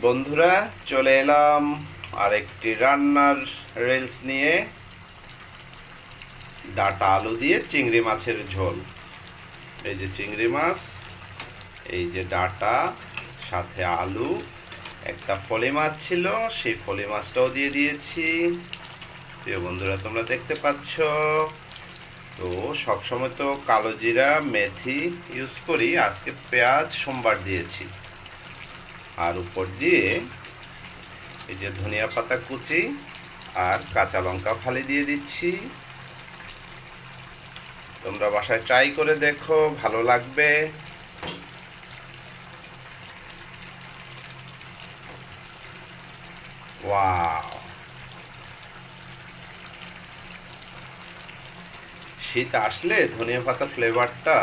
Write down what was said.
বন্ধুরা, চলে এলাম আরেকটি রান্নার রিলস নিয়ে। ডাঁটা আলু দিয়ে চিংড়ি মাছের ঝোল। এই যে চিংড়ি মাছ, এই যে ডাঁটা, সাথে আলু, একটা ফলি মাছ ছিল, সেই ফলি মাছটাও দিয়ে দিয়েছি। প্রিয় বন্ধুরা, তোমরা দেখতে পাচ্ছ। তো সবসময় তো কালো জিরা মেথি ইউজ করি, আজকে পেঁয়াজ সোমবার দিয়েছি। আর উপর দিয়ে এই যে ধনিয়া পাতা কুচি আর কাঁচা লঙ্কা ফালি দিয়ে দিচ্ছি। তোমরা বাসায় ট্রাই করে দেখো, ভালো লাগবে। ওয়াও! শীত আসলে ধনিয়া পাতার ফ্লেভারটা